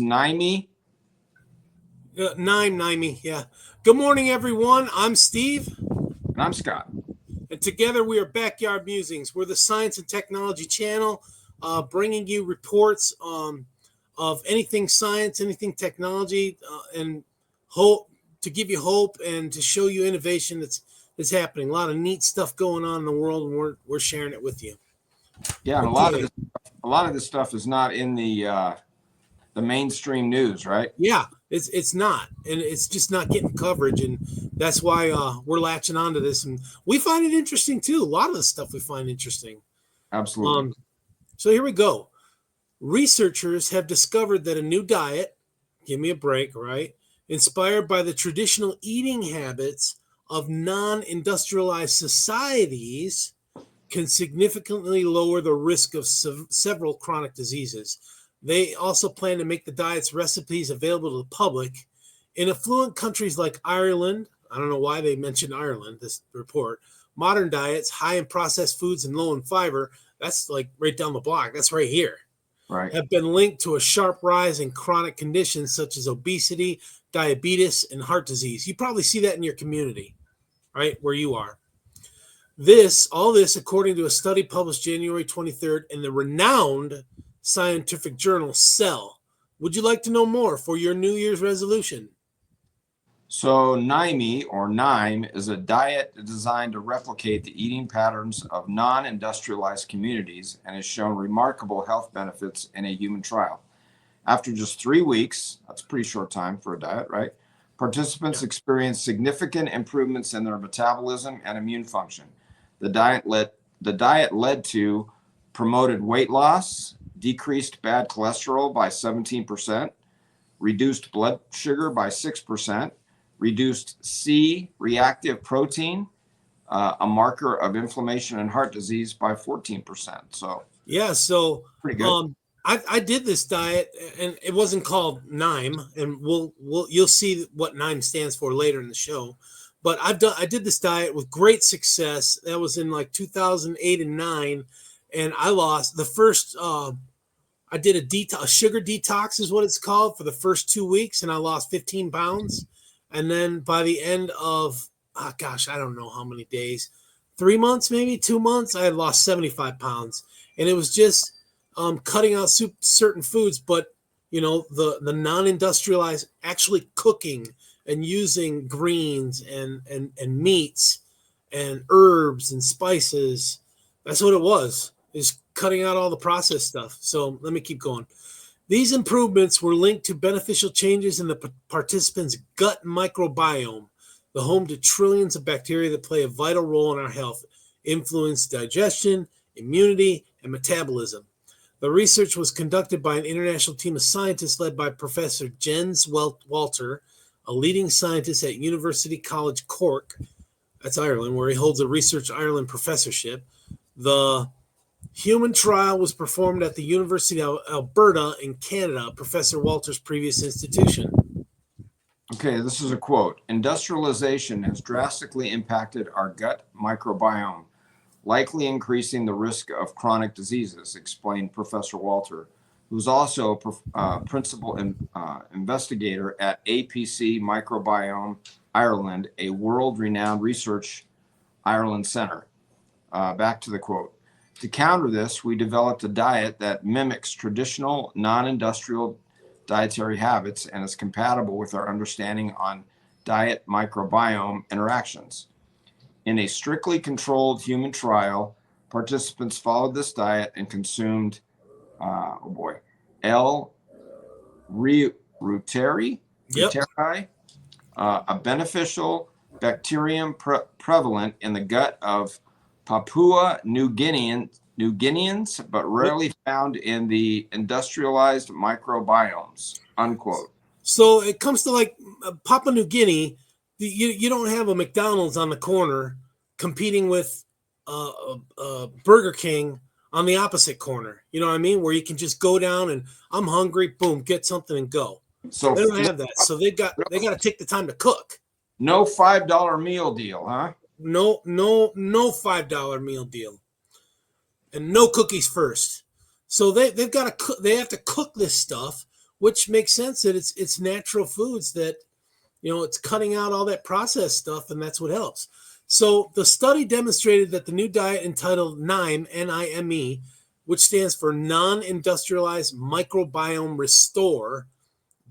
Naimi. Naimi, yeah. Good morning, everyone. I'm Steve, And I'm Scott. and together we are Backyard Musings. We're the science and technology channel, bringing you reports of anything science, anything technology, and hope to give you hope and to show you innovation that's happening. A lot of neat stuff going on in the world, and we're sharing it with you. Yeah, and Okay. a lot of this stuff is not in the mainstream news, right? Yeah, it's not, and it's just not getting coverage, and that's why we're latching onto this, and we find it interesting too. A lot of the stuff we find interesting. Absolutely. Um, so here we go. Researchers have discovered that a new diet, give me a break, right, inspired by the traditional eating habits of non-industrialized societies, can significantly lower the risk of several chronic diseases. They also plan to make the diet's recipes available to the public. In affluent countries like Ireland, I don't know why they mentioned Ireland, this report, modern diets, high in processed foods and low in fiber, that's like right down the block, that's right here, Right. have been linked to a sharp rise in chronic conditions such as obesity, diabetes, and heart disease. You probably see that in your community, right, where you are. All this, according to a study published January 23rd in the renowned scientific journal Cell. Would you like to know more for your New Year's resolution? So Naimi or Nime is a diet designed to replicate the eating patterns of non-industrialized communities and has shown remarkable health benefits in a human trial. After just 3 weeks, that's a pretty short time for a diet, right? Participants Yeah. experienced significant improvements in their metabolism and immune function. The diet led to promoted weight loss, decreased bad cholesterol by 17%, reduced blood sugar by 6%, reduced C reactive protein, a marker of inflammation and heart disease, by 14%. So Yeah, so pretty good. um, I did this diet, and it wasn't called NIME, and you'll see what NIME stands for later in the show. But I did this diet with great success. That was in like 2008 and nine, and I lost the first. I did a sugar detox is what it's called for the first 2 weeks, and I lost 15 pounds. And then by the end of, oh gosh, I don't know how many days, 3 months, maybe 2 months, I had lost 75 pounds. And it was just cutting out certain foods, but the non-industrialized, actually cooking and using greens and meats and herbs and spices. That's what it was. Is cutting out all the processed stuff. So let me keep going. These improvements were linked to beneficial changes in the participants' gut microbiome, the home to trillions of bacteria that play a vital role in our health, influence digestion, immunity, and metabolism. The research was conducted by an international team of scientists led by Professor Jens Walter, a leading scientist at University College Cork, that's Ireland, where he holds a Research Ireland professorship. The human trial was performed at the University of Alberta in Canada, Professor Walter's previous institution. Okay, this is a quote. Industrialization has drastically impacted our gut microbiome, likely increasing the risk of chronic diseases, explained Professor Walter, who's also a principal investigator at APC Microbiome Ireland, a world renowned research Ireland center. Back to the quote. To counter this, we developed a diet that mimics traditional non industrial dietary habits and is compatible with our understanding on diet microbiome interactions. In a strictly controlled human trial, participants followed this diet and consumed, L. reuteri, Yep. a beneficial bacterium prevalent in the gut of Papua New Guineans, but Yep. rarely found in the industrialized microbiomes, unquote. So it comes to like Papua New Guinea, you don't have a McDonald's on the corner competing with Burger King on the opposite corner. You know what I mean? Where you can just go down and I'm hungry, boom, get something and go. So They don't have that. So they got to take the time to cook. no $5 meal deal, huh? No $5 meal deal, and no cookies first. So they've got to cook. They have to cook this stuff which makes sense that it's natural foods that, it's cutting out all that processed stuff, and that's what helps. So the study demonstrated that the new diet entitled NIME, N-I-M-E, which stands for non-industrialized microbiome restore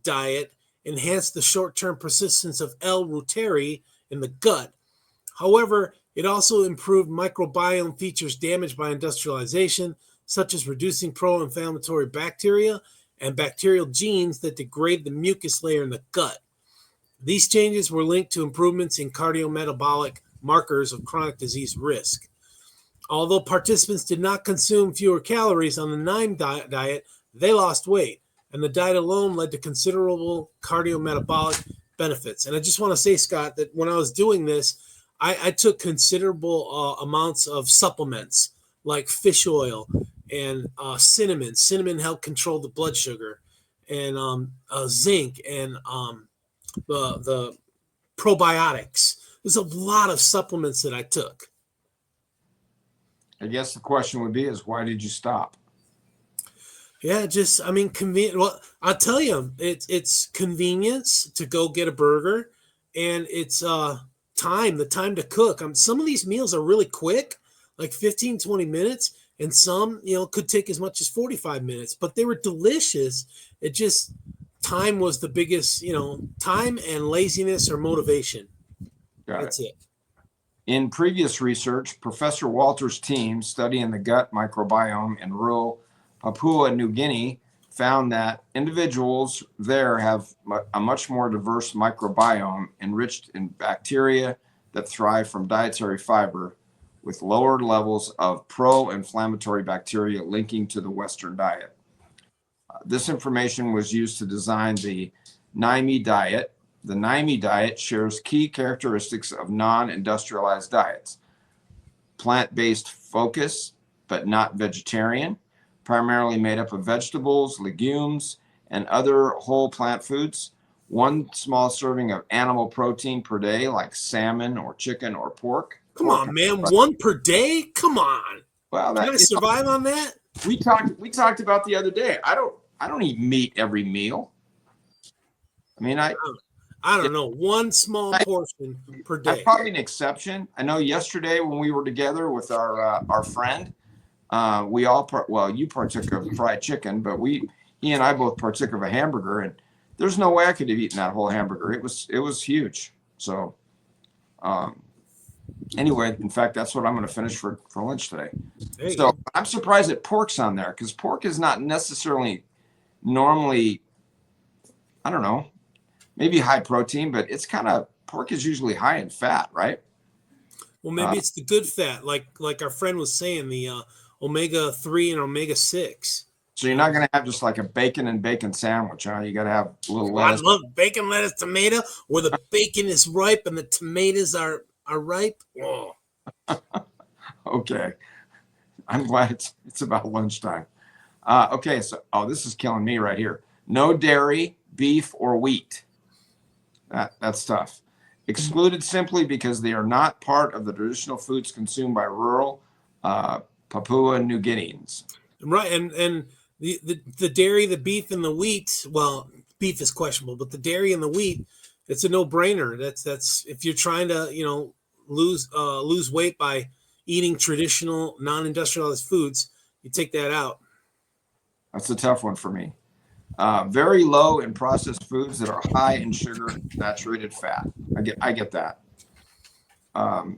diet, enhanced the short-term persistence of L. reuteri in the gut. However, it also improved microbiome features damaged by industrialization, such as reducing pro-inflammatory bacteria and bacterial genes that degrade the mucus layer in the gut. These changes were linked to improvements in cardiometabolic markers of chronic disease risk. Although participants did not consume fewer calories on the NIME diet, they lost weight, and the diet alone led to considerable cardiometabolic benefits. And I just want to say, Scott, that when I was doing this, I took considerable amounts of supplements like fish oil and cinnamon. Cinnamon helped control the blood sugar, and zinc, and the probiotics. There's a lot of supplements that I took. I guess the question would be is why did you stop? Yeah, convenient. Well, I'll tell you, it's convenience to go get a burger, and it's the time to cook. Some of these meals are really quick, like 15, 20 minutes, and some, could take as much as 45 minutes, but they were delicious. It just, time was the biggest, time and laziness or motivation. That's it. In previous research, Professor Walter's team studying the gut microbiome in rural Papua New Guinea found that individuals there have a much more diverse microbiome enriched in bacteria that thrive from dietary fiber with lower levels of pro-inflammatory bacteria linking to the Western diet. This information was used to design the NIME diet. The NIME diet shares key characteristics of non-industrialized diets. Plant-based focus, but not vegetarian, primarily made up of vegetables, legumes, and other whole plant foods. One small serving of animal protein per day, like salmon or chicken or pork. Come on, man, one per day? Come on. Well, can I survive on that? We talked about the other day. I don't eat meat every meal. I mean, I don't know. One small portion per day. I'm probably an exception. I know yesterday when we were together with our friend, we all you partook of fried chicken, but he and I both partook of a hamburger, and there's no way I could have eaten that whole hamburger. It was huge. So anyway, in fact, that's what I'm going to finish for lunch today. So I'm surprised that pork's on there, because pork is not necessarily normally, I don't know, maybe high protein, but it's pork is usually high in fat, right? Well, maybe it's the good fat, like our friend was saying, the omega-3 and omega-6. So you're not going to have just like a bacon and bacon sandwich, huh? You got to have a little lettuce. I love bacon, lettuce, tomato, where the bacon is ripe and the tomatoes are ripe. Oh. Okay. I'm glad it's about lunchtime. Okay, so this is killing me right here. No dairy, beef, or wheat. That's tough. Excluded simply because they are not part of the traditional foods consumed by rural Papua New Guineans. Right, and the dairy, the beef, and the wheat. Well, beef is questionable, but the dairy and the wheat, it's a no-brainer. That's if you're trying to lose weight by eating traditional non-industrialized foods, you take that out. That's a tough one for me. Very low in processed foods that are high in sugar, saturated fat. I get that.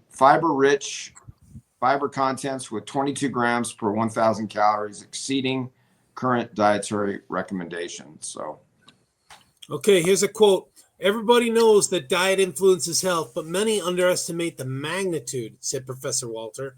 Fiber-rich, fiber contents with 22 grams per 1,000 calories, exceeding current dietary recommendations. So, okay, here's a quote. Everybody knows that diet influences health, but many underestimate the magnitude, said Professor Walter.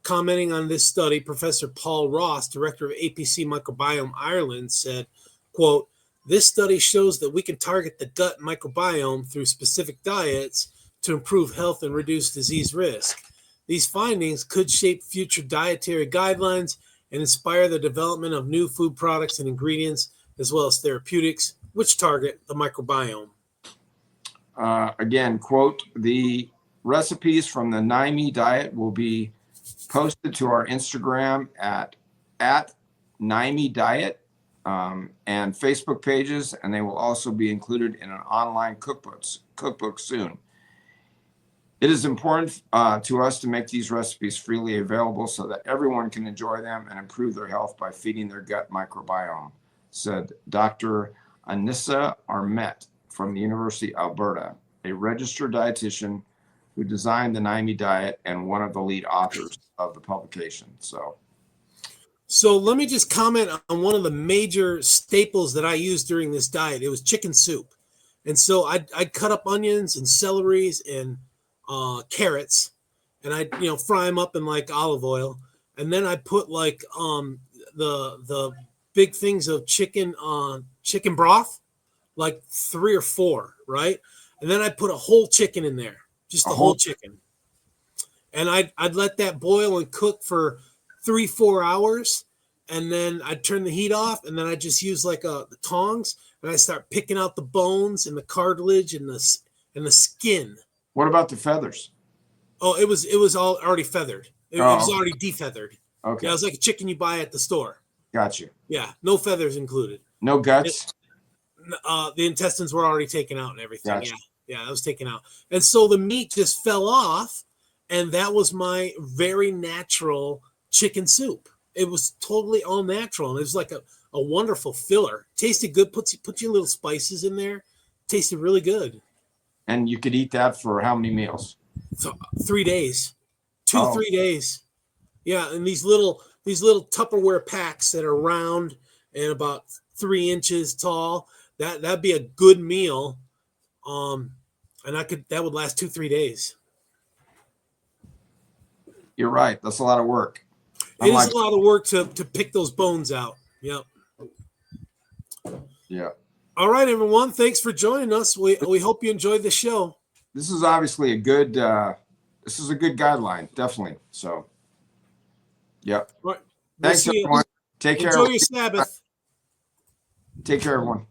Commenting on this study, Professor Paul Ross, director of APC Microbiome Ireland, said, quote, this study shows that we can target the gut microbiome through specific diets to improve health and reduce disease risk. These findings could shape future dietary guidelines and inspire the development of new food products and ingredients, as well as therapeutics, which target the microbiome. Again, quote, the recipes from the NIME diet will be posted to our Instagram at NIME diet. and Facebook pages, and they will also be included in an online cookbook soon. It is important to us to make these recipes freely available so that everyone can enjoy them and improve their health by feeding their gut microbiome, said Dr. Anissa Armet from the University of Alberta, a registered dietitian who designed the NIME diet and one of the lead authors of the publication. So let me just comment on one of the major staples that I used during this diet. It was chicken soup. And so I'd cut up onions and celeries and carrots, and I'd fry them up in like olive oil, and then I put like the big things of chicken broth, like 3 or 4, right? And then I put a whole chicken in there, just the whole chicken, and I'd let that boil and cook for 3-4 hours, and then I'd turn the heat off, and then I just use like the tongs, and I start picking out the bones and the cartilage and the skin. What about the feathers? Oh, it was all already feathered. It was already defeathered. Okay. Yeah, it was like a chicken you buy at the store. Got you. Yeah, no feathers included. No guts? The intestines were already taken out and everything. Gotcha. Yeah, that was taken out. And so the meat just fell off, and that was my very natural chicken soup. It was totally all natural, and it was like a wonderful filler. Tasted good. Put your little spices in there. Tasted really good. And you could eat that for how many meals? 3 days, 3 days. Yeah, and these little Tupperware packs that are round and about 3 inches tall. That'd be a good meal. And that would last 2-3 days. You're right. That's a lot of work. It is a lot of work to pick those bones out. Yep. Yeah. All right, everyone. Thanks for joining us. We hope you enjoyed the show. This is obviously a good guideline, definitely. So, yep. Right. Thanks, everyone. Take care. Enjoy your Sabbath. Take care, everyone.